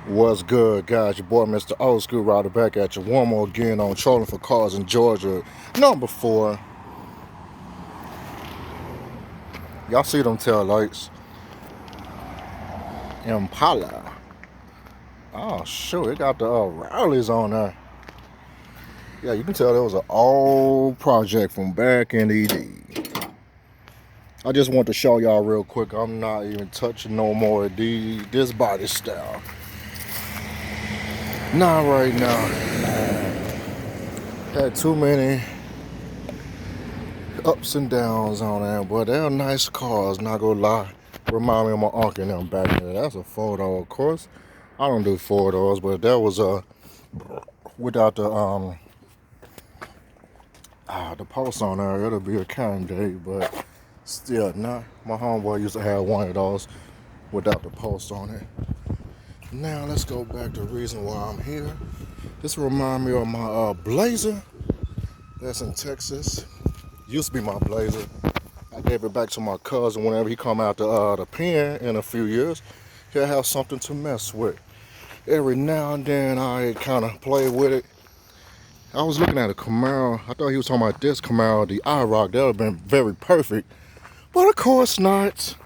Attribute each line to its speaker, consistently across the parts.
Speaker 1: What's good, guys? Your boy, Mister Old Skool Ryder, back at you one more again on Trolling for Cars in Georgia. Number 4. Y'all see them tail lights? Impala. Oh, shoot, it got the rallies on there. Yeah, you can tell that was an old project from back in the day. I just want to show y'all real quick. I'm not even touching no more of this body style. Not right now. Had too many ups and downs on there, but they're nice cars, not gonna lie. Remind me of my uncle and them back there. That's a 4-door, of course. I don't do 4-doors, but that was without the post on there, it'll be a candidate, but still not. My homeboy used to have one of those without the post on it. Now let's go back to the reason why I'm here. This remind me of my Blazer that's in Texas. Used to be my Blazer. I gave it back to my cousin whenever he come out the pen in a few years. He'll have something to mess with. Every now and then I kind of play with it. I was looking at a Camaro. I thought he was talking about this Camaro, the IROC. That would have been very perfect. But of course not.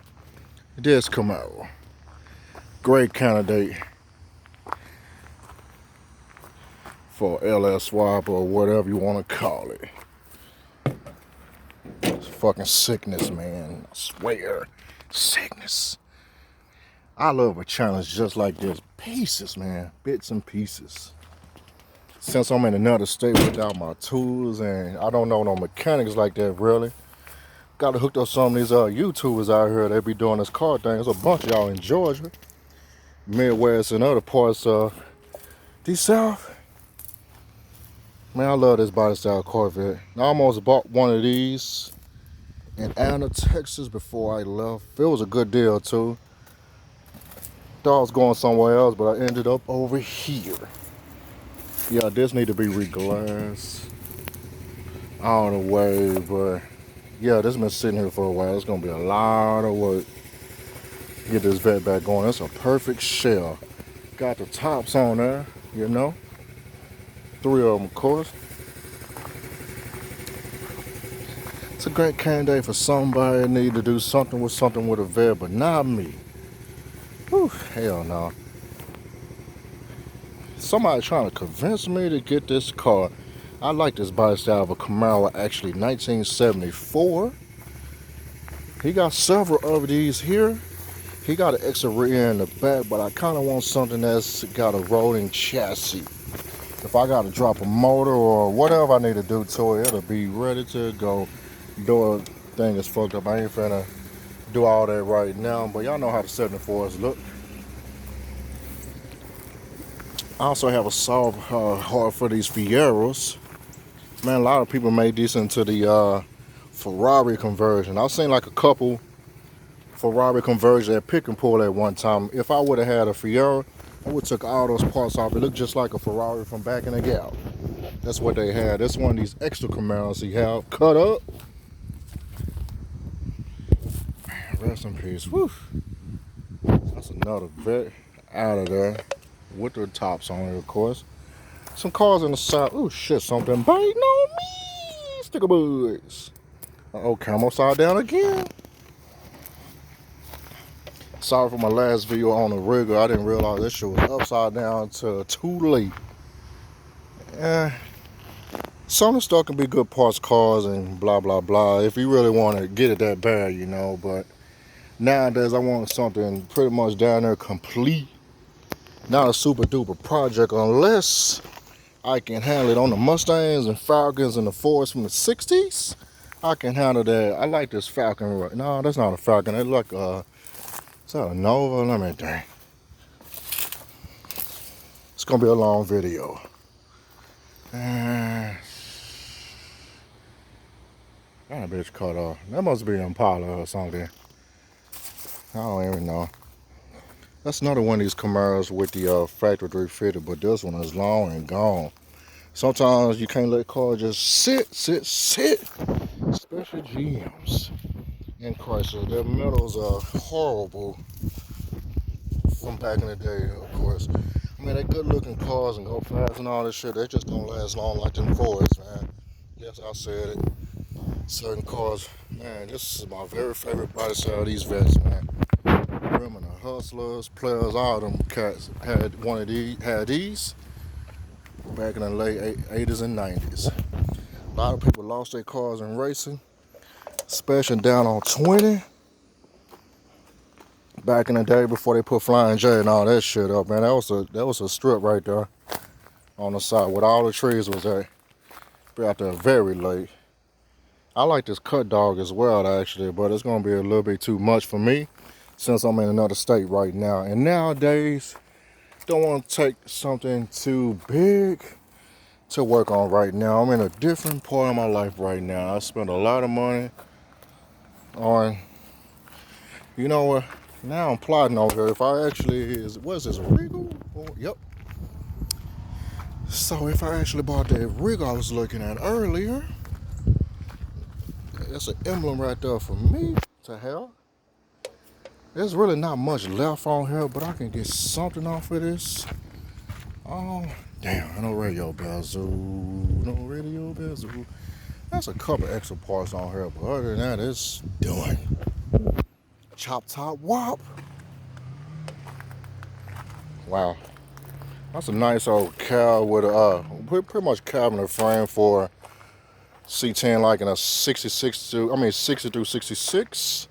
Speaker 1: This Camaro. Great candidate for LS swap or whatever you want to call it. It's fucking sickness, man. I swear. Sickness. I love a challenge just like this. Pieces, man. Bits and pieces. Since I'm in another state without my tools and I don't know no mechanics like that, really. Got to hook up some of these YouTubers out here. They be doing this car thing. There's a bunch of y'all in Georgia, Midwest, and other parts of the South. Man, I love this body style Corvette. I almost bought one of these in Anna, Texas before I left. It was a good deal too. Thought I was going somewhere else, but I ended up over here. Yeah, this need to be reglassed on the way, but yeah, this has been sitting here for a while. It's gonna be a lot of work. Get this Vette back going. It's a perfect shell. Got the tops on there, you know. 3 of them, of course. It's a great candidate for somebody that need to do something with a Vette, but not me. Whew, hell no. Somebody trying to convince me to get this car. I like this body style of a Camaro, actually 1974. He got several of these here. He got an extra rear in the back, but I kind of want something that's got a rolling chassis. If I got to drop a motor or whatever I need to do to it, it'll be ready to go. Door thing is fucked up. I ain't finna do all that right now, but y'all know how the 74s look. I also have a soft heart for these Fieros. Man, a lot of people made these into the Ferrari conversion. I've seen like a couple Ferrari conversions at Pick and Pull at one time. If I would have had a Fiero, I would have took all those parts off. It looked just like a Ferrari from back in the gap. That's what they had. That's one of these extra Camaros he have cut up. Man, rest in peace. Whew. That's another Vette out of there with the tops on it, of course. Some cars on the side. Oh shit, something biting on me. Sticker bugs. Uh-oh, camo side down again. Sorry for my last video on the rigger. I didn't realize this shit was upside down till too late. Some of the stuff can be good parts cars and blah blah blah if you really want to get it that bad, you know. But nowadays I want something pretty much down there complete. Not a super duper project unless I can handle it on the Mustangs and Falcons and the Fords from the 60s. I can handle that. I like this Falcon. No, that's not a Falcon. It's like is that a Nova? Let me think. It's gonna be a long video. That bitch cut off. That must be an Impala or something. I don't even know. That's another one of these Camaros with the factory 350, but this one is long and gone. Sometimes you can't let cars just sit. Especially GMs and Chrysler. Their metals are horrible from back in the day, of course. I mean, they good looking cars and go fast and all this shit. They just don't last long like them Fords, man. Yes, I said it. Certain cars, man, this is my very favorite body style of these Vettes, man. Women, the hustlers, players, all them cats had one of these back in the late 80s and 90s. A lot of people lost their cars in racing, especially down on 20. Back in the day before they put Flying J and all that shit up, man, that was a strip right there on the side where all the trees was at. Be out there very late. I like this cut dog as well, actually, but it's gonna be a little bit too much for me since I'm in another state right now. And nowadays, don't want to take something too big to work on right now. I'm in a different part of my life right now. I spent a lot of money on, you know what? Now I'm plotting over here. If I actually what's this, a Regal? Oh, yep. So if I actually bought that Regal I was looking at earlier, that's an emblem right there for me to have. There's really not much left on here, but I can get something off of this. Oh, damn, no radio bezel. No radio bezel. That's a couple extra parts on here, but other than that, it's done. Chop top wop. Wow. That's a nice old cab with a pretty much cabinet frame for C10, like in a 60 through 66.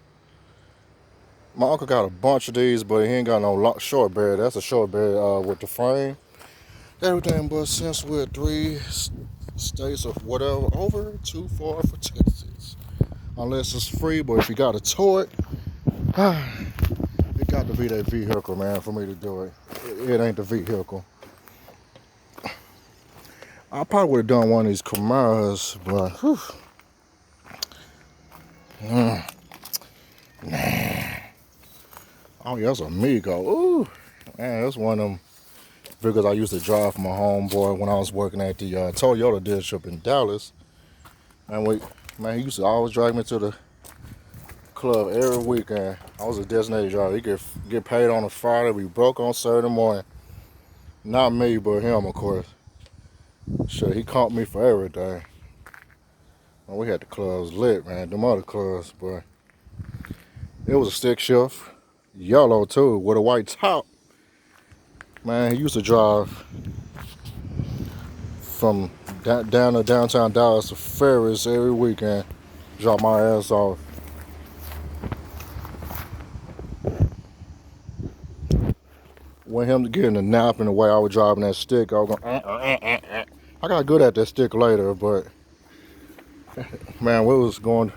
Speaker 1: My uncle got a bunch of these, but he ain't got no short bed. That's a short bed with the frame. Everything but since we're 3 states of whatever, over too far for Texas. Unless it's free, but if you got to tow it, it got to be that vehicle, man, for me to do it. It ain't the vehicle. I probably would have done one of these Camaros, but nah. Oh, yeah, that's a Migo. Ooh, man, that's one of them vehicles I used to drive for my homeboy when I was working at the Toyota dealership in Dallas. And he used to always drag me to the club every weekend. I was a designated driver. He get paid on a Friday. We broke on Saturday morning. Not me, but him, of course. Shit, he caught me for everything. Well, we had the clubs lit, man. Them other clubs, but it was a stick shift. Yellow too, with a white top. Man, he used to drive from down to downtown Dallas to Ferris every weekend. Drop my ass off. Want him to get in the nap in the way I was driving that stick. I was going, I got good at that stick later, but man, we was going,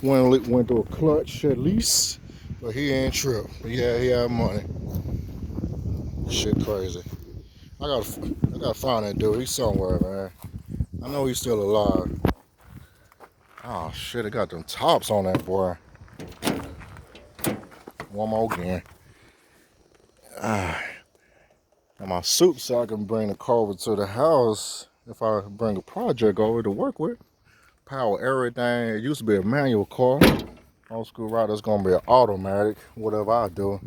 Speaker 1: went through a clutch at least. But he ain't trip. He had money. Shit crazy. I gotta find that dude. He's somewhere, man. I know he's still alive. Oh shit, it got them tops on that boy. One more again. And my soup so I can bring the car over to the house if I bring a project over to work with. Power everything. It used to be a manual car. Old Skool Ryder's gonna be an automatic, whatever I do.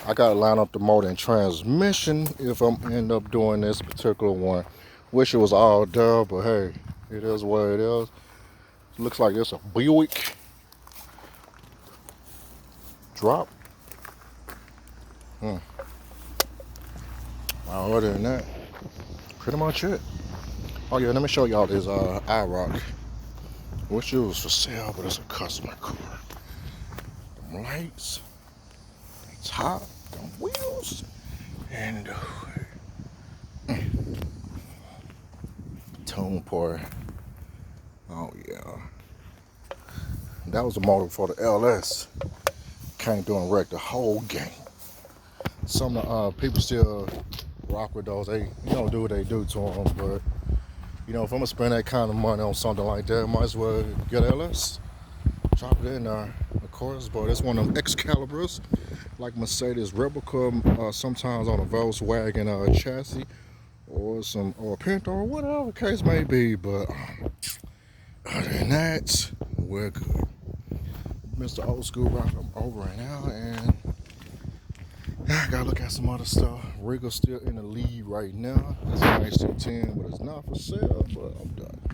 Speaker 1: I gotta line up the motor and transmission if I'm end up doing this particular one. Wish it was all done, but hey, it is what it is. Looks like it's a Buick drop. Other than that, pretty much it. Oh yeah, let me show y'all this iRock. Wish it was for sale, but it's a customer car. Them lights, the top, them wheels, and tone part. Oh yeah. That was the motor for the LS. Came through and wrecked the whole game. Some people still rock with those. They do what they do to them, but if I'm gonna spend that kind of money on something like that, might as well get LS. Drop it in there, of course. But it's one of them Excaliburs, like Mercedes replica, sometimes on a Volkswagen chassis, or a Pinto, or whatever the case may be. But other than that, we're good. Mister Old Skool Ryder, I'm over and out, and I gotta look at some other stuff. Wriggle's still in the lead right now. It's a nice 10, but it's not for sale, but I'm done.